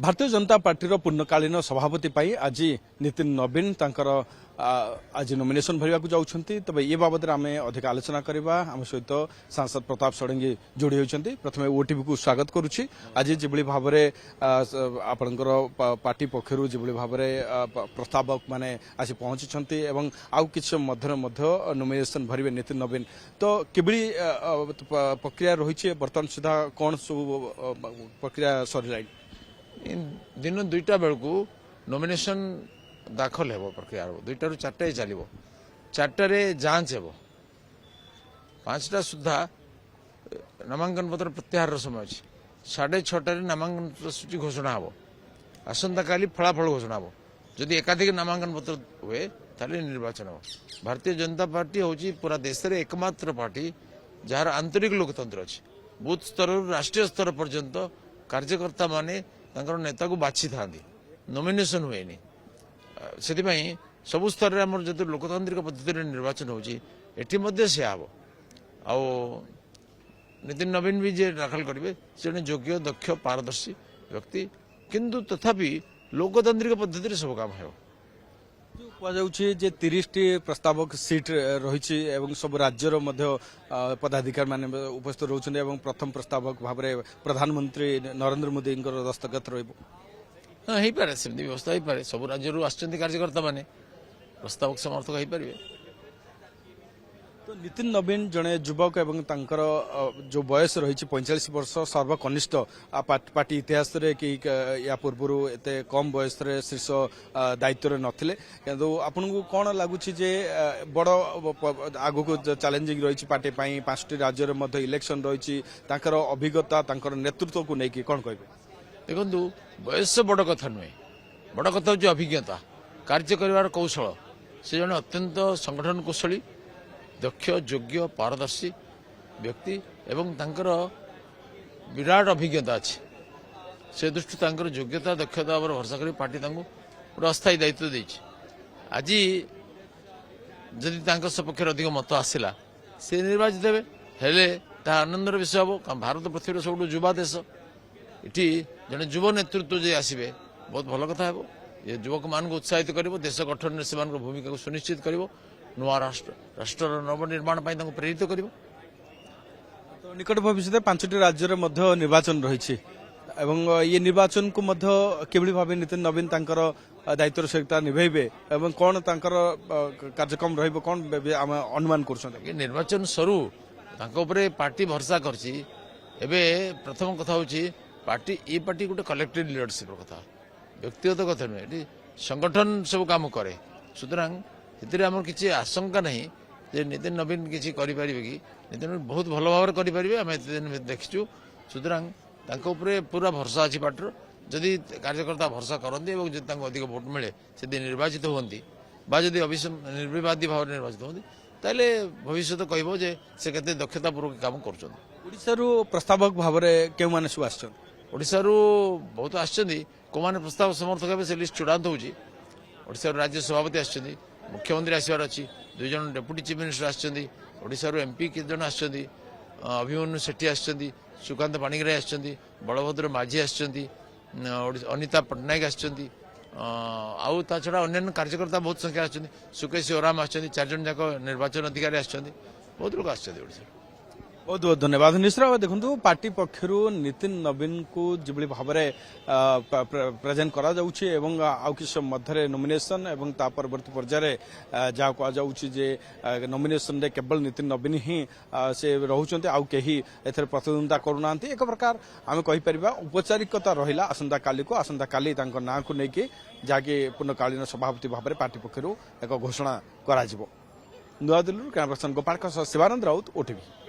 Bharatiya Janata party पूर्णकालीन सभापति आज नितिन नवीन आज नॉमिनेशन भरवा जाऊँगी। तबे ये बाबद आम अधिक आलोचना करवा आम सहित सांसद प्रताप षडंगी जोड़ी होती। प्रथम ओटीवी को स्वागत करुच्ची। आज जो भाव में आपणकर पार्टी पक्षर जो भाव में प्रस्तावक मैंने आसी पहुंची आउ कि नॉमिनेशन भरवे नितिन नवीन तो किभली प्रक्रिया रही बर्तमान सुधा कौन सब प्रक्रिया सर दिन दुईटा बेलू नॉमिनेशन दाखल हो प्रक्रिया दुईटा रु चार्टा चलो चार्टे जांच हो 5टा सुधा नामांकन पत्र प्रत्याहार समय अच्छी 6:30 नामांकन सूची घोषणा हम आसंता काली फलाफल घोषणा हम जदि एकाधिक नामांकन पत्र हुए ताले निर्वाचन हो। भारतीय जनता पार्टी हूँ पूरा देश में एकमात्र पार्टी जार आंतरिक लोकतंत्र अच्छी बूथ स्तर राष्ट्रीय स्तर पर्यंत कार्यकर्ता माने नेता को बाछी था नॉमिनेशन हुए से सबु स्तर में जो लोकतांत्रिक पद्धति निर्वाचन होती से हम आ नितिन नवीन भी जे दाखल करेंगे से योग्य दक्ष पारदर्शी व्यक्ति किंतु तथापि लोकतांत्रिक पद्धति सब काम हो। कहुचे 30टी प्रस्तावक सीट रही सब राज्यर पदाधिकारी माने उपस्थित रोचते प्रथम प्रस्तावक भाव में प्रधानमंत्री नरेंद्र मोदी दस्तखत रही सेमती व्यवस्था हो पारे सब राज्य आसछन्ति कार्यकर्ता माने प्रस्तावक समर्थक हो पारे। तो नितिन नवीन जड़े युवक एवं तांकर जो बयस रही 45 वर्ष सर्वकनिष्ठ पार्टी इतिहास रे कि या पूर्व एत कम बयस शीर्ष दायित्व नथिले किंतु आपको कौन लगुच बड़ आगु को चैलेंजिंग रही पार्टी 5टी राज्य में इलेक्शन रही अभिज्ञता नेतृत्व को लेकिन कौन कहे देखु बयस बड़ कथा नुहे बड़ कथा हूँ अभिज्ञता कार्य कर कौशल से जड़े अत्यंत संगठन कुशली दक्ष योग्य पारदर्शी व्यक्ति एवं तांकर विराट अभिज्ञता अच्छी से दृष्टि तांकर योग्यता दक्षता पर भरसा कर पार्टी पूरा अस्थायी दायित्व देछि। आज जदि तांकर सपक्ष अधिक मत आसला से निर्वाचित हेबे हेले ता आनंदर विषय हम भारत पृथ्वी सब युवा देश इटी जड़े युव नेतृत्व जे आसबे बहुत भल कथा है। ये युवक मान को उत्साहित कर देश गठन में से भूमिका को सुनिश्चित कर नुआ राष्ट्र नवनिर्माण प्रेरित कर। तो निकट भविष्य 5टी राज्य में निर्वाचन रही ये निर्वाचन को किभली भाव नितिन नवीन तांकर दायित्व सहित निभेबे एवं कौन तांकर कार्यक्रम रहिबो कौन अनुमान कर निर्वाचन सरू पार्टी भरसा करछि। एबे प्रथम कथा होछि पार्टी ये पार्टी गोटे कलेक्टिव लीडरशिप कथा व्यक्तिगत कथा नुहे संगठन सब काम करे सुतरां आम किसी आशंका नहीं जे नितिन नवीन किसी करें कि नितिन नवीन बहुत भल भाव करें आम देखीचु सुतरां पूरा भरसा अच्छी पार्टी जदि कार्यकर्ता भरसा करती अधिक भोट मिले से निर्वाचित होती जदि निर्विवादी भाव निर्वाचित होती ताले भविष्य तो कहबो जे से केते दक्षतापूर्वक काम कर। प्रस्तावक भाव में क्यों मैंने सब आशारू बहुत आसछन्ति को माने प्रस्ताव समर्थक हे से लिस्ट चूड़ांत होची ओडिसा राज्य सभापति आसछन्ति मुख्यमंत्री आसबार अच्छी 2 जन डेप्यूटी चीफ मिनिस्टर आसछन्ति ओडिसा एमपी के जन आसछन्ति अभिमन्यु सेठी आसछन्ति सुकांत पाणिग्राही आसछन्ति बलभद्र माझी आसछन्ति अनिता पट्टनायक आसछन्ति आउ ता छड़ा अन्य कार्यकर्ता बहुत संख्या आसछन्ति सुकेश ओराम आसछन्ति 4 जन जाक निर्वाचन अधिकारी आसछन्ति बहुत लोग आसछन्ति ओडिसा। बहुत बहुत धन्यवाद निश्रा देखो पार्टी पक्षर नितिन नवीन को जो भाव में प्रेजेंट करा जाउछि एवं आउ कि मध्य नॉमिनेशन एवं ता परवर्ती पर्याय जहाँ कहुचे नॉमिनेशन रे केवल नितिन नवीन ही से रोचते आउ कहीं एथर प्रतिद्वंदिता करूना एक प्रकार आम कहीपर औपचारिकता रहा आसंता काली ना को लेकिन जहाँकि पूर्णकालीन सभापति भाव में पार्टी पक्षर एक घोषणा करा New Delhi camera person Gopal Shivanand Raut OTV.